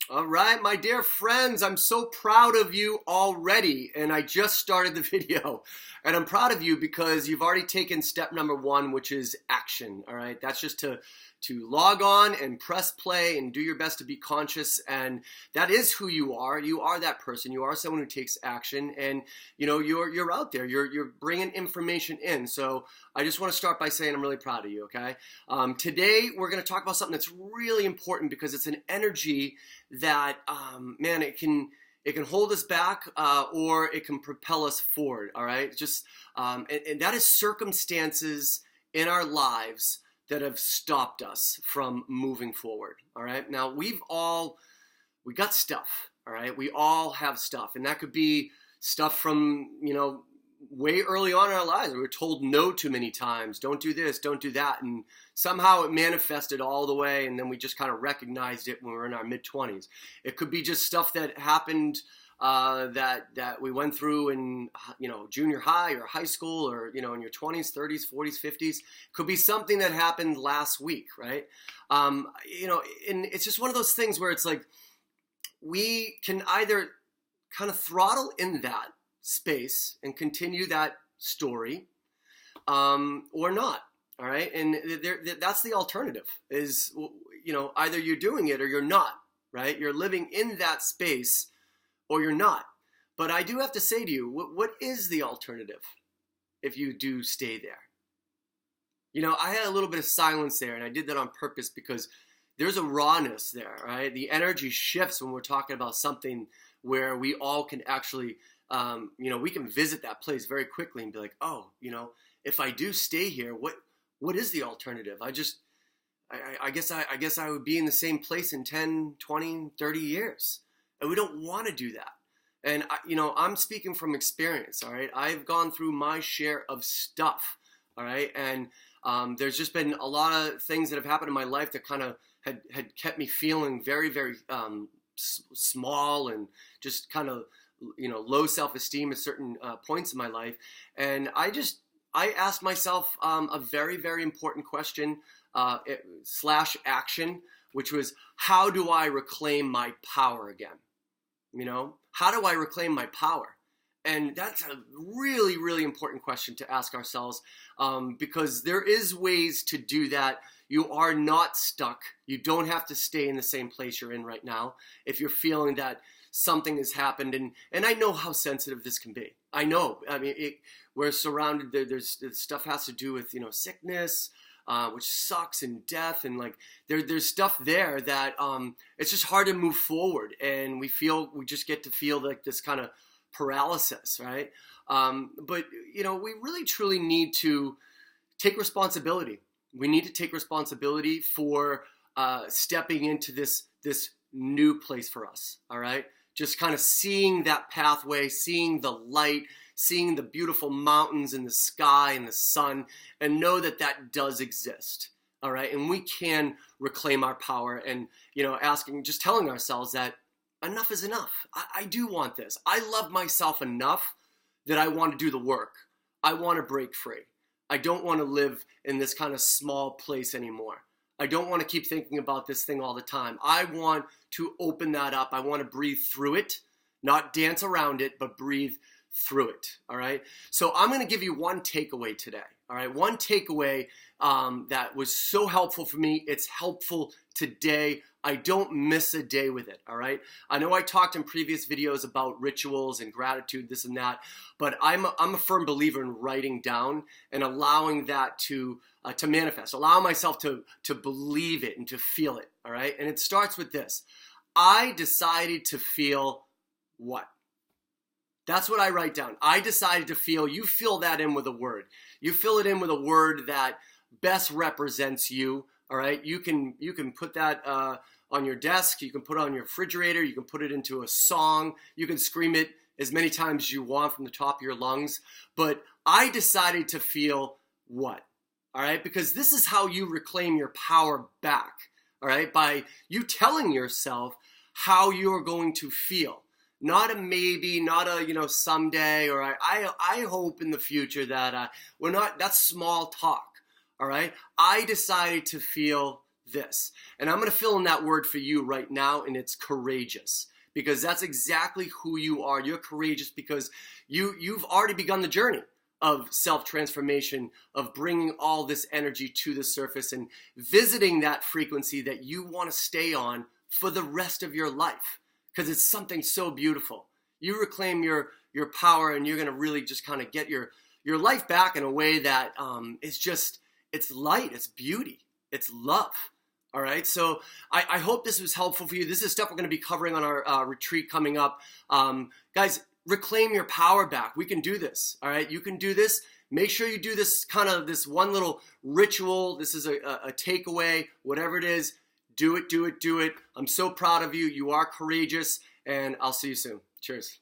All right, my dear friends, I'm so proud of you already. And I just started the video. And I'm proud of you because you've already taken step number one, which is action. All right, that's just to log on and press play and do your best to be conscious. And that is who you are. You are that person. You are someone who takes action. And you're out there. You're bringing information in. So I just want to start by saying I'm really proud of you. Okay. Today we're going to talk about something that's really important because it's an energy that man, it can hold us back or it can propel us forward. All right, just and that is circumstances in our lives that have stopped us from moving forward. All right, now we got stuff. All right, we all have stuff, and that could be stuff from way early on in our lives. We were told no too many times. Don't do this, don't do that. And somehow it manifested all the way. And then we just kind of recognized it when we were in our mid-20s. It could be just stuff that happened that we went through in, junior high or high school or, in your 20s, 30s, 40s, 50s. It could be something that happened last week, right? And it's just one of those things where it's like we can either kind of throttle in that space and continue that story or not. All right, and that's the alternative is either you're doing it or you're not. Right, you're living in that space or you're not. But I do have to say to you, what is the alternative if you do stay there? I had a little bit of silence there, and I did that on purpose because there's a rawness there. Right, the energy shifts when we're talking about something where we all can actually we can visit that place very quickly and be like, oh, if I do stay here, what is the alternative? I guess I would be in the same place in 10, 20, 30 years. And we don't want to do that. And I'm speaking from experience, all right? I've gone through my share of stuff, all right? And there's just been a lot of things that have happened in my life that kind of had kept me feeling very, very small and just kind of low self-esteem at certain points in my life. And I asked myself a very, very important question / action, which was, how do I reclaim my power again? How do I reclaim my power? And that's a really, really important question to ask ourselves because there is ways to do that. You are not stuck. You don't have to stay in the same place you're in right now if you're feeling that something has happened, and I know how sensitive this can be. I know. I mean, we're surrounded. There's stuff has to do with sickness, which sucks, and death, and like there's stuff there that it's just hard to move forward, and we just get to feel like this kind of paralysis, right? But we really truly need to take responsibility. We need to take responsibility for stepping into this new place for us. All right. Just kind of seeing that pathway, seeing the light, seeing the beautiful mountains and the sky and the sun, and know that that does exist. All right. And we can reclaim our power and, just telling ourselves that enough is enough. I do want this. I love myself enough that I want to do the work. I want to break free. I don't want to live in this kind of small place anymore. I don't want to keep thinking about this thing all the time. I want to open that up. I want to breathe through it, not dance around it, but breathe through it. All right. So I'm going to give you one takeaway today. All right. One takeaway that was so helpful for me. It's helpful today. I don't miss a day with it. All right. I know I talked in previous videos about rituals and gratitude, this and that, but I'm a firm believer in writing down and allowing that to manifest, allow myself to believe it and to feel it. All right. And it starts with this. I decided to feel what? That's what I write down. I decided to feel. You fill that in with a word. You fill it in with a word that best represents you. All right. You can put that on your desk. You can put it on your refrigerator. You can put it into a song. You can scream it as many times as you want from the top of your lungs. But I decided to feel what? All right. Because this is how you reclaim your power back. All right. By you telling yourself how you're going to feel. Not a maybe, not a, someday, or I hope in the future that we're not, that's small talk. All right. I decided to feel this. And I'm going to fill in that word for you right now, and it's courageous. Because that's exactly who you are. You're courageous because you've already begun the journey of self-transformation, of bringing all this energy to the surface and visiting that frequency that you want to stay on for the rest of your life. Because it's something so beautiful. You reclaim your power, and you're going to really just kind of get your life back in a way that is just, it's light, it's beauty, it's love. All right, so I hope this was helpful for you. This is stuff we're going to be covering on our retreat coming up. Guys, reclaim your power back. We can do this, all right? You can do this. Make sure you do this kind of this one little ritual. This is a takeaway, whatever it is. Do it, do it, do it. I'm so proud of you. You are courageous, and I'll see you soon. Cheers.